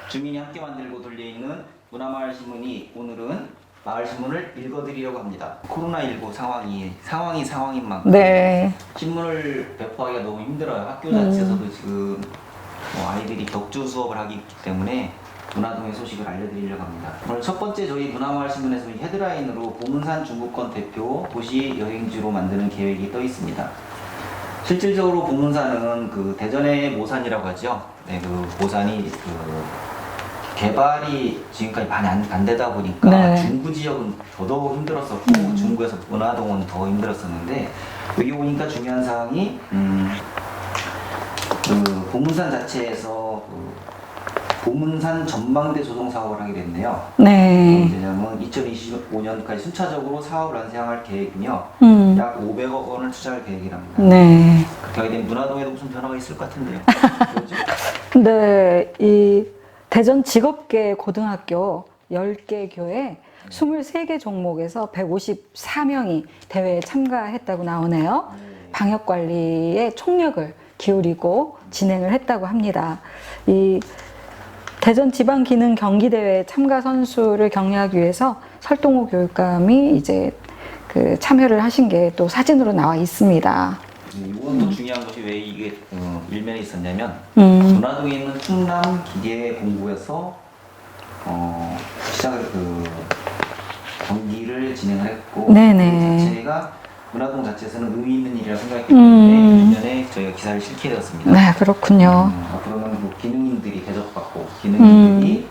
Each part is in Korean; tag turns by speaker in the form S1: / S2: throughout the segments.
S1: 주민이 함께 만들고 돌려있는 문화마을신문이 오늘은 마을신문을 읽어드리려고 합니다. 코로나19 상황인 만큼
S2: 네.
S1: 신문을 배포하기가 너무 힘들어요. 학교 자체에서도 지금 아이들이 격주 수업을 하기 있기 때문에 문화동의 소식을 알려드리려고 합니다. 오늘 첫 번째 저희 문화마을신문에서 헤드라인으로 보문산 중부권 대표 도시 여행지로 만드는 계획이 떠 있습니다. 실질적으로 보문산은 그 대전의 모산이라고 하죠. 네, 그 모산이 개발이 지금까지 많이 안 되다 보니까
S2: 네.
S1: 중구 지역은 더더욱 힘들었었고 중구에서 문화동은 더 힘들었었는데 여기 오니까 중요한 사항이 그 보문산 자체에서 보문산 전망대 조성 사업을 하게 됐네요.
S2: 네.
S1: 언제냐면 2025년까지 순차적으로 사업을 완성할 계획이며 약 500억 원을 투자할 계획이랍니다.
S2: 네.
S1: 그렇게 하게 되면 문화동에도 무슨 변화가 있을 것 같은데요. 그렇죠?
S2: 네. 이 대전 직업계 고등학교 10개 교회 23개 종목에서 154명이 대회에 참가했다고 나오네요. 방역 관리에 총력을 기울이고 진행을 했다고 합니다. 이 대전 지방기능 경기대회 참가 선수를 격려하기 위해서 설동호 교육감이 이제 그 참여를 하신 게 또 사진으로 나와 있습니다.
S1: 이건 또 중요한 것이 왜 이게 일면에 있었냐면 문화동에 있는 충남 기계공고에서 시작을 경기를 진행을 했고
S2: 네네.
S1: 그 자체가 문화동 자체에서는 의미 있는 일이라고 생각했기 때문에 일면에 저희가 기사를 실게 되었습니다.
S2: 네, 그렇군요.
S1: 앞으로는 뭐 기능인들이 대접받고 기능인들이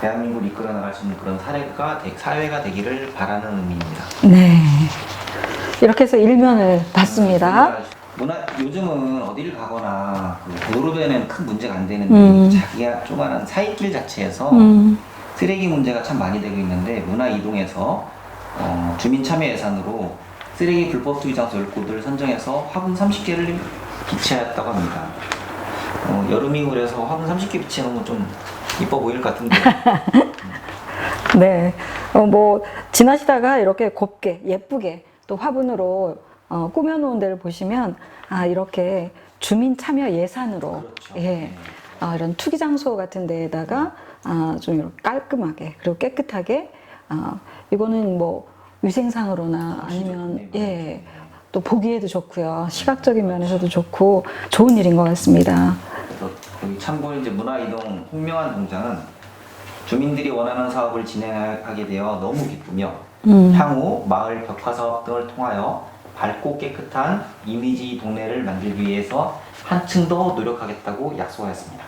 S1: 대한민국을 이끌어 나갈 수 있는 그런 사회가 되기를 바라는 의미입니다.
S2: 네. 이렇게 해서 일면을 봤습니다.
S1: 요즘은 어디를 가거나 도로변에는 큰 문제가 안 되는데 자기가 조그마한 사이길 자체에서 쓰레기 문제가 참 많이 되고 있는데 문화 이동에서 주민 참여 예산으로 쓰레기 불법 투기 장소 10곳을 선정해서 화분 30개를 비치하였다고 합니다. 여름이고 그래서 화분 30개 비치해놓으면 좀 이뻐 보일 것 같은데.
S2: 네. 뭐 지나시다가 이렇게 곱게 예쁘게 또 화분으로 꾸며놓은 데를 보시면 이렇게 주민 참여 예산으로
S1: 그렇죠.
S2: 예, 이런 투기 장소 같은 데에다가 좀 이렇게 깔끔하게 그리고 깨끗하게 이거는 뭐 위생상으로나 아니면 예, 또 보기에도 좋고요. 시각적인 면에서도 좋고 좋은 일인 것 같습니다.
S1: 그래서 여기 참고로 이제 문화이동 홍명한 동장은 주민들이 원하는 사업을 진행하게 되어 너무 기쁘며 향후 마을 벽화 사업 등을 통하여 밝고 깨끗한 이미지 동네를 만들기 위해서 한층 더 노력하겠다고 약속하였습니다.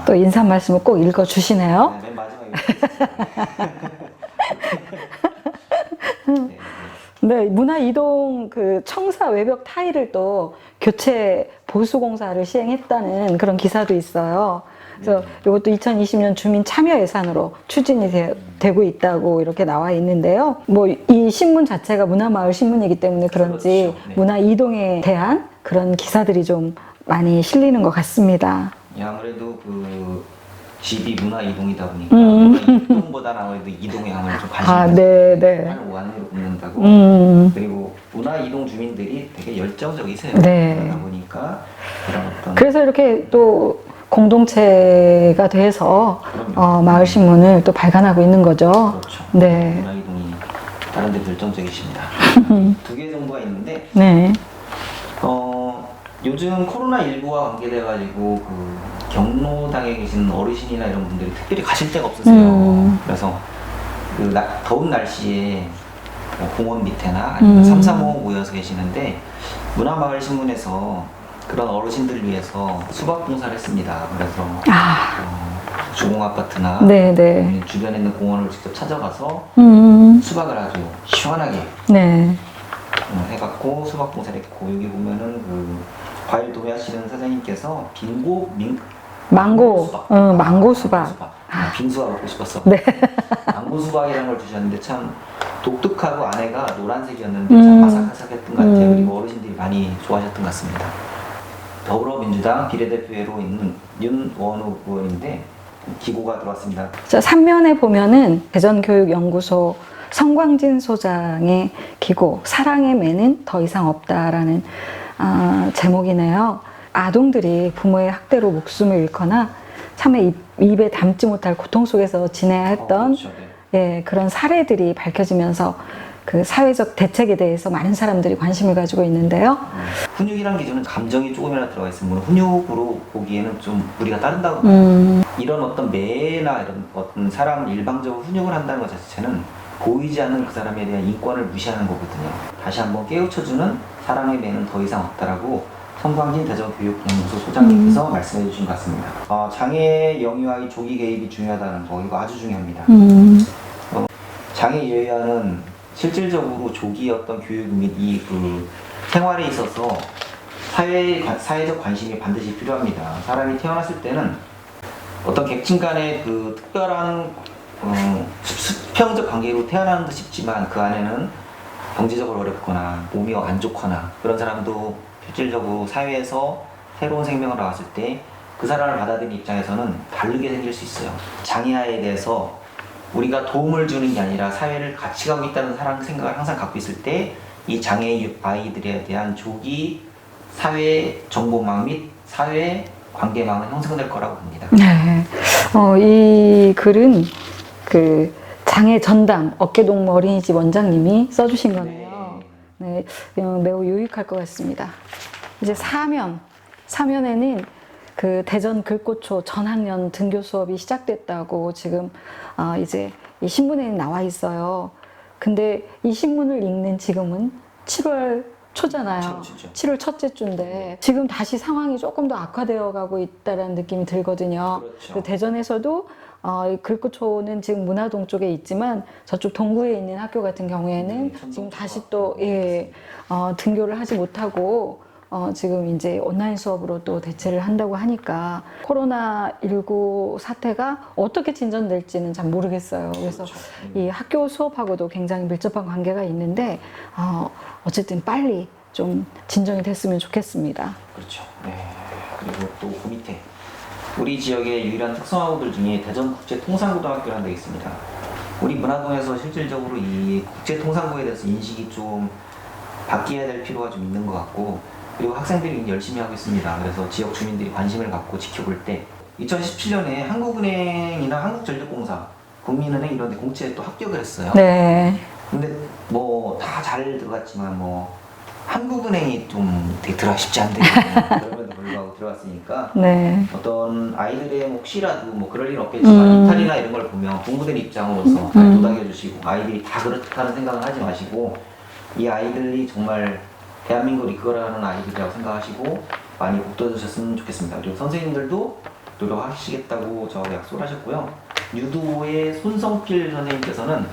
S2: 또 인사 말씀을 꼭 읽어주시네요.
S1: 네, 맨 마지막에.
S2: 네, 문화이동 그 청사 외벽 타일을 또 교체 보수 공사를 시행했다는 그런 기사도 있어요. 그래서 이것도 2020년 주민 참여 예산으로 추진이 되고 있다고 이렇게 나와 있는데요. 뭐 이 신문 자체가 문화마을 신문이기 때문에 그런지
S1: 그렇죠. 네.
S2: 문화이동에 대한 그런 기사들이 좀 많이 실리는 것 같습니다.
S1: 아무래도 집이 문화 이동이다 보니까 문화 이동보다는 아무래도 이동에 아무래도 좀 관심이
S2: 네.
S1: 완으로 붙는다고 그리고 문화 이동 주민들이 되게 열정적이세요.
S2: 네.
S1: 그러다 보니까 그런 어떤
S2: 그래서 이렇게 또 공동체가 돼서 마을 신문을 또 발간하고 있는 거죠.
S1: 그렇죠.
S2: 네.
S1: 문화 이동이 다른 데 열정적이십니다. 2개 정도가 있는데
S2: 네.
S1: 요즘 코로나19와 관계돼가지고 경로당에 계신 어르신이나 이런 분들이 특별히 가실 데가 없으세요. 그래서 더운 날씨에 공원 밑에나 아니면 삼삼오오 모여서 계시는데 문화마을신문에서 그런 어르신들을 위해서 수박 봉사를 했습니다. 그래서 주공아파트나
S2: 네.
S1: 주변에 있는 공원을 직접 찾아가서 수박을 아주 시원하게
S2: 네.
S1: 해갖고 수박 봉사를 했고 여기 보면은 과일 도매하시는 사장님께서 망고 수박. 빙수가 먹고 싶었어.
S2: 네.
S1: 망고 수박이라는 걸 주셨는데 참 독특하고 안에가 노란색이었는데 참 아삭아삭했던 것 같아요. 그리고 어르신들이 많이 좋아하셨던 것 같습니다. 더불어민주당 비례대표로 있는 윤원우 의원인데 기고가 들어왔습니다.
S2: 저 3면에 보면은 대전교육연구소 성광진 소장의 기고 사랑의 매는 더 이상 없다라는 제목이네요. 아동들이 부모의 학대로 목숨을 잃거나 참에 입에 담지 못할 고통 속에서 지내야 했던
S1: 그렇죠. 네.
S2: 예, 그런 사례들이 밝혀지면서 그 사회적 대책에 대해서 많은 사람들이 관심을 가지고 있는데요.
S1: 훈육이라는 기준은 감정이 조금이라도 들어가 있으면 훈육으로 보기에는 좀 무리가 따른다고 이런 어떤 매나 이런 어떤 사람을 일방적으로 훈육을 한다는 것 자체는 보이지 않는 그 사람에 대한 인권을 무시하는 거거든요. 다시 한번 깨우쳐주는 사랑의 매는 더 이상 없다라고 성광진 대전교육연구소 소장님께서 말씀해 주신 것 같습니다. 장애 영유아의 조기 개입이 중요하다는 거, 이거 아주 중요합니다. 장애 영유아는 실질적으로 조기 어떤 교육 및 이 그 생활에 있어서 사회적 관심이 반드시 필요합니다. 사람이 태어났을 때는 어떤 객친 간의 그 특별한 수평적 관계로 태어나는 듯 싶지만 그 안에는 경제적으로 어렵거나 몸이 안 좋거나 그런 사람도 실질적으로 사회에서 새로운 생명을 나왔을 때 그 사람을 받아들이는 입장에서는 다르게 생길 수 있어요. 장애아에 대해서 우리가 도움을 주는 게 아니라 사회를 같이 가고 있다는 생각을 항상 갖고 있을 때 이 장애 아이들에 대한 조기 사회 정보망 및 사회 관계망은 형성될 거라고 봅니다.
S2: 네. 이 글은 그 장애 전담 어깨동무 어린이집 원장님이 써주신 거네요. 네. 매우 유익할 것 같습니다. 이제 사면에는 그 대전 글꽃초 전학년 등교 수업이 시작됐다고 지금 이제 이 신문에 나와 있어요. 근데 이 신문을 읽는 지금은 7월 초잖아요. 7월 첫째 주인데 지금 다시 상황이 조금 더 악화되어 가고 있다는 느낌이 들거든요.
S1: 그렇죠.
S2: 대전에서도 이 글꽃초는 지금 문화동 쪽에 있지만 저쪽 동구에 있는 학교 같은 경우에는 지금 다시 또 등교를 하지 못하고 지금 이제 온라인 수업으로 또 대체를 한다고 하니까 코로나19 사태가 어떻게 진전될지는 잘 모르겠어요. 그래서
S1: 그렇죠.
S2: 이 학교 수업하고도 굉장히 밀접한 관계가 있는데 어쨌든 빨리 좀 진정이 됐으면 좋겠습니다.
S1: 그렇죠. 네. 그리고 또 그 밑에 우리 지역의 유일한 특성화고들 중에 대전국제통상고등학교라는 데 있습니다. 우리 문화동에서 실질적으로 이 국제통상고에 대해서 인식이 좀 바뀌어야 될 필요가 좀 있는 것 같고 그리고 학생들이 열심히 하고 있습니다. 그래서 지역 주민들이 관심을 갖고 지켜볼 때 2017년에 한국은행이나 한국전력공사, 국민은행 이런 데 공채에 또 합격을 했어요.
S2: 네.
S1: 근데 뭐 다 잘 들어갔지만 뭐 한국은행이 좀 되게 들어가기 쉽지 않대요. 그럼에도 불구하고 들어갔으니까
S2: 네.
S1: 어떤 아이들의 혹시라도 뭐 그럴 일은 없겠지만 이탈이나 이런 걸 보면 공부된 입장으로서 잘 도닥여 주시고 아이들이 다 그렇다는 생각을 하지 마시고 이 아이들이 정말 대한민국을 이끌어가는 아이들이라고 생각하시고 많이 북돋으셨으면 좋겠습니다. 그리고 선생님들도 노력하시겠다고 저하고 약속을 하셨고요. 유도의 손성필 선생님께서는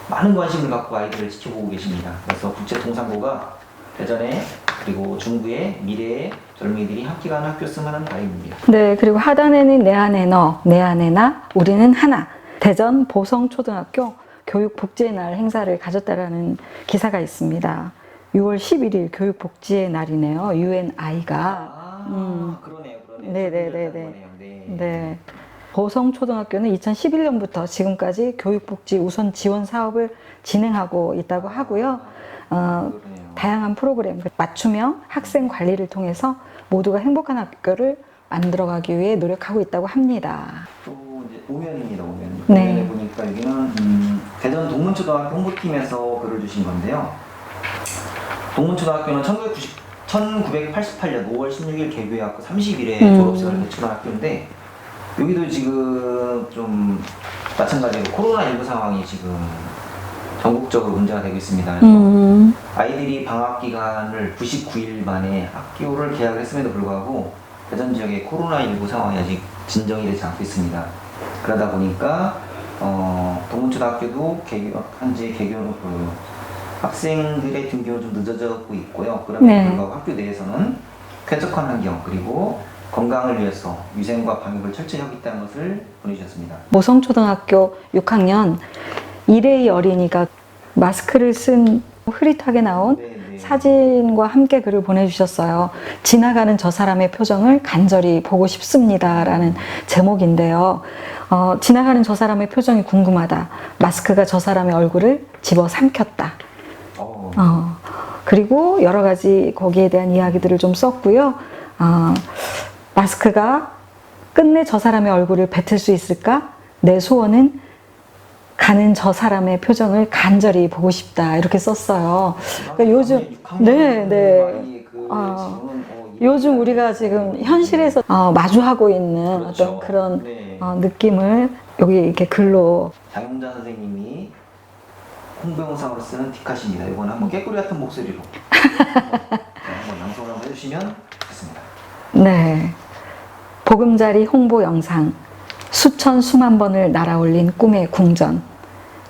S1: 많은 관심을 갖고 아이들을 지켜보고 계십니다. 그래서 국제통상고가 대전에 그리고 중구의 미래의 젊은이들이 함께 가는 학교였으면 하는 바람입니다.
S2: 네, 그리고 하단에는 내 안에 너, 내 안에 나, 우리는 하나. 대전 보성초등학교 교육복지의 날 행사를 가졌다라는 기사가 있습니다. 6월 11일 교육복지의 날이네요. UNI가.
S1: 그러네요.
S2: 네네네네. 네. 보성초등학교는 2011년부터 지금까지 교육복지 우선 지원 사업을 진행하고 있다고 하고요. 다양한 프로그램, 맞춤형 학생 관리를 통해서 모두가 행복한 학교를 만들어가기 위해 노력하고 있다고 합니다.
S1: 또 이제 오면입니다. 오면.
S2: 네.
S1: 오면에 보니까 여기는 대전 동문초등학교 홍보팀에서 글을 주신 건데요. 동문초등학교는 1988년 5월 16일 개교해갖고 30일에 졸업식을 개최한 학교인데 여기도 지금 좀 마찬가지로 코로나19 상황이 지금 전국적으로 문제가 되고 있습니다. 그래서 아이들이 방학 기간을 99일 만에 학교를 개학을 했음에도 불구하고 대전 지역의 코로나19 상황이 아직 진정이 되지 않고 있습니다. 그러다 보니까 동문초등학교도 현재 개교 학생들의 등교는 좀 늦어지고 있고요. 그럼에도 불구하고 학교 내에서는 쾌적한 환경 그리고 건강을 위해서 위생과 방역을 철저히 하고 있다는 것을 보내주셨습니다.
S2: 모성초등학교 6학년 이레이 어린이가 마스크를 쓴 흐릿하게 나온 사진과 함께 글을 보내주셨어요. 지나가는 저 사람의 표정을 간절히 보고 싶습니다 라는 제목인데요. 지나가는 저 사람의 표정이 궁금하다. 마스크가 저 사람의 얼굴을 집어 삼켰다. 그리고 여러 가지 거기에 대한 이야기들을 좀 썼고요. 마스크가 끝내 저 사람의 얼굴을 뱉을 수 있을까? 내 소원은 가는 저 사람의 표정을 간절히 보고 싶다. 이렇게 썼어요. 그러니까 요즘, 네. 요즘 우리가 지금 현실에서 마주하고 있는
S1: 그렇죠.
S2: 어떤 그런
S1: 네.
S2: 느낌을 여기 이렇게 글로.
S1: 장용자 선생님이 홍보 영상으로 쓰는 디카시입니다. 이건 한번 깨꼬리 같은 목소리로 한번 낭송을 한번 해주시면 좋겠습니다.
S2: 네. 보금자리 홍보 영상. 수천 수만 번을 날아올린 꿈의 궁전.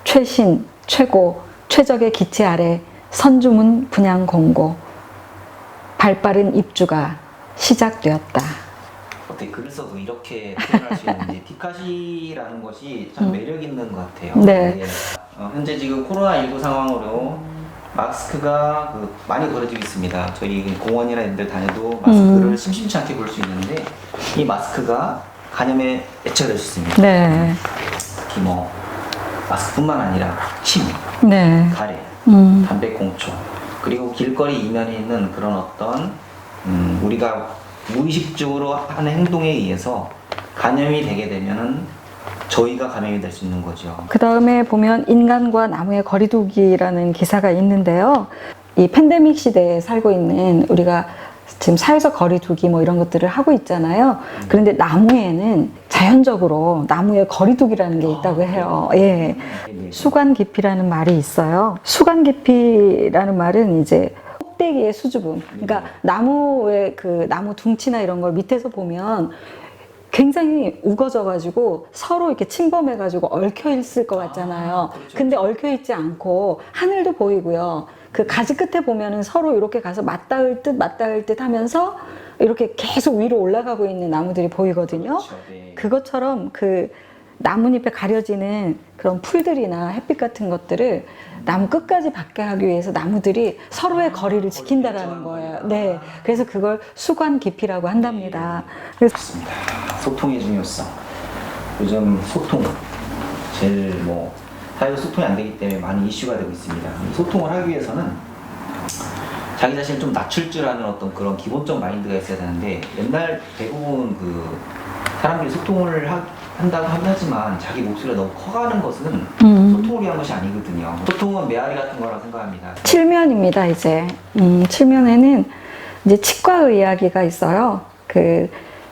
S2: 최신, 최고, 최적의 기치 아래 선주문 분양 공고. 발빠른 입주가 시작되었다.
S1: 어떻게 글을 써도 이렇게 표현할 수 있는지 디카시라는 것이 참 매력 있는 것 같아요.
S2: 네.
S1: 현재 지금 코로나19 상황으로 마스크가 많이 거려지고 있습니다. 저희 공원이나 이런 데 다녀도 마스크를 심심치 않게 볼 수 있는데 이 마스크가 간염에 애처될 수 있습니다.
S2: 네.
S1: 특히 뭐 마스크뿐만 아니라 침,
S2: 네.
S1: 가래, 담배꽁초, 그리고 길거리 이면에 있는 그런 어떤 우리가 무의식적으로 하는 행동에 의해서 감염이 되게 되면은 저희가 감염이 될 수 있는 거죠.
S2: 그 다음에 보면 인간과 나무의 거리두기라는 기사가 있는데요. 이 팬데믹 시대에 살고 있는 우리가 지금 사회적 거리두기 뭐 이런 것들을 하고 있잖아요. 그런데 나무에는 자연적으로 나무의 거리두기라는 게 있다고 해요. 예. 수관 깊이라는 말이 있어요. 수관 깊이라는 말은 이제 꼭대기의 수줍음. 그러니까 나무의 그 나무 둥치나 이런 걸 밑에서 보면 굉장히 우거져가지고 서로 이렇게 침범해가지고 얽혀 있을 것 같잖아요.
S1: 그렇죠.
S2: 근데 얽혀 있지 않고 하늘도 보이고요. 그 가지 끝에 보면은 서로 이렇게 가서 맞닿을 듯 하면서 이렇게 계속 위로 올라가고 있는 나무들이 보이거든요.
S1: 그렇죠, 네.
S2: 그것처럼 그 나뭇잎에 가려지는 그런 풀들이나 햇빛 같은 것들을 나무 끝까지 받게 하기 위해서 나무들이 서로의 거리를 지킨다라는 거예요. 네. 그래서 그걸 수관 깊이라고 한답니다. 그래서
S1: 좋습니다. 소통의 중요성. 요즘 소통 제일 사회적 소통이 안 되기 때문에 많은 이슈가 되고 있습니다. 소통을 하기 위해서는 자기 자신을 좀 낮출 줄 아는 어떤 그런 기본적 마인드가 있어야 되는데 옛날 대부분 사람들이 소통을 한다고 하지만 자기 목소리가 너무 커가는 것은 소통을 위한 것이 아니거든요. 소통은 메아리 같은 거라고 생각합니다.
S2: 칠면입니다, 이제. 칠면에는 이제 치과 이야기가 있어요. 그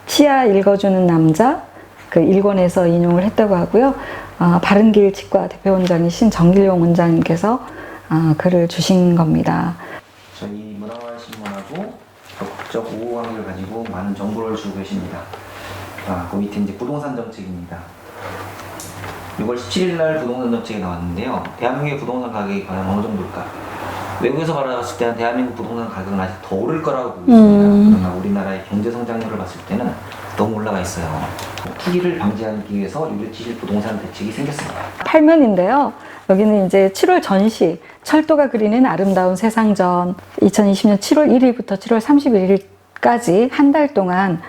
S2: 치아 읽어주는 남자, 그 일권에서 인용을 했다고 하고요. 바른길 치과 대표원장이신 정길용 원장님께서 글을 주신 겁니다.
S1: 저희 문화신문하고 적극적 우호 관계를 가지고 많은 정보를 주고 계십니다. 그 밑에 이제 부동산 정책입니다. 6월 17일 날 부동산 정책이 나왔는데요. 대한민국의 부동산 가격이 과연 어느 정도일까? 외국에서 바라봤을 때는 대한민국 부동산 가격은 아직 더 오를 거라고 보고 있습니다. 그러나 우리나라의 경제 성장률을 봤을 때는 너무 올라가 있어요. 투기를 방지하기 위해서 유료지실 부동산 대책이 생겼습니다.
S2: 8면인데요. 여기는 이제 7월 전시, 철도가 그리는 아름다운 세상전, 2020년 7월 1일부터 7월 31일까지 한 달 동안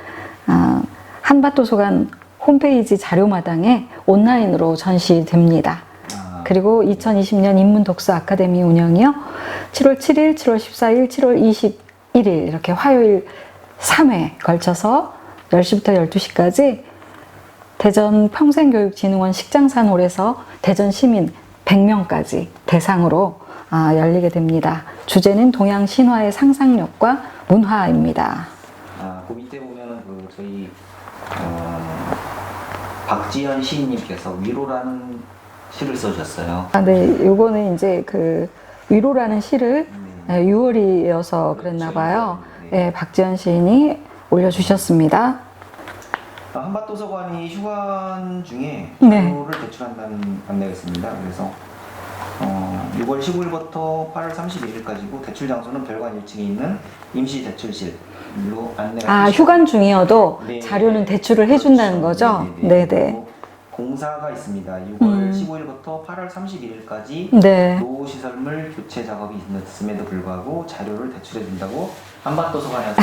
S2: 한밭도서관 홈페이지 자료마당에 온라인으로 전시됩니다. 그리고 2020년 인문독서 아카데미 운영이요. 7월 7일, 7월 14일, 7월 21일 이렇게 화요일 3회 걸쳐서 10시부터 12시까지 대전 평생교육진흥원 식장산홀에서 대전 시민 100명까지 대상으로 열리게 됩니다. 주제는 동양 신화의 상상력과 문화입니다.
S1: 그 밑에 보면은 저희 박지현 시인님께서 위로라는 시를 써주셨어요.
S2: 네, 요거는 이제 그 위로라는 시를 6월이어서 그랬나 봐요. 네, 박지현 시인이 올려주셨습니다.
S1: 한밭도서관이 휴관 중에
S2: 네.
S1: 자료를 대출한다는 안내가 있습니다. 그래서 6월 15일부터 8월 31일까지고 대출 장소는 별관 1층에 있는 임시 대출실로 안내가
S2: 휴관 중이어도
S1: 네.
S2: 자료는 대출을 해준다는 거죠? 네네.
S1: 그리고 공사가 있습니다. 6월 15일부터 8월 31일까지
S2: 네.
S1: 노후시설물 교체 작업이 있음에도 불구하고 자료를 대출해 준다고 한밭도서관에서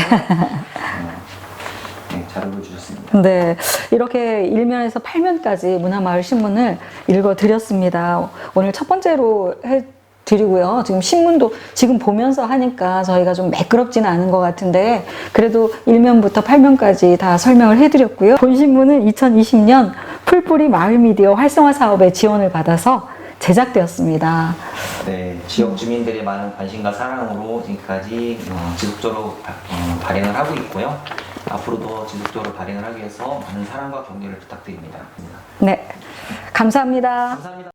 S1: 자료를 주셨습니다.
S2: 네, 이렇게 1면에서 8면까지 문화마을 신문을 읽어드렸습니다. 오늘 첫 번째로 드리고요. 지금 신문도 지금 보면서 하니까 저희가 좀 매끄럽지는 않은 것 같은데 그래도 1면부터 8면까지 다 설명을 해드렸고요. 본 신문은 2020년 풀뿌리 마을미디어 활성화 사업에 지원을 받아서 제작되었습니다.
S1: 네, 지역 주민들의 많은 관심과 사랑으로 지금까지 지속적으로 발행을 하고 있고요. 앞으로도 지속적으로 발행을 하기 위해서 많은 사랑과 격려를 부탁드립니다.
S2: 네, 감사합니다.
S1: 감사합니다.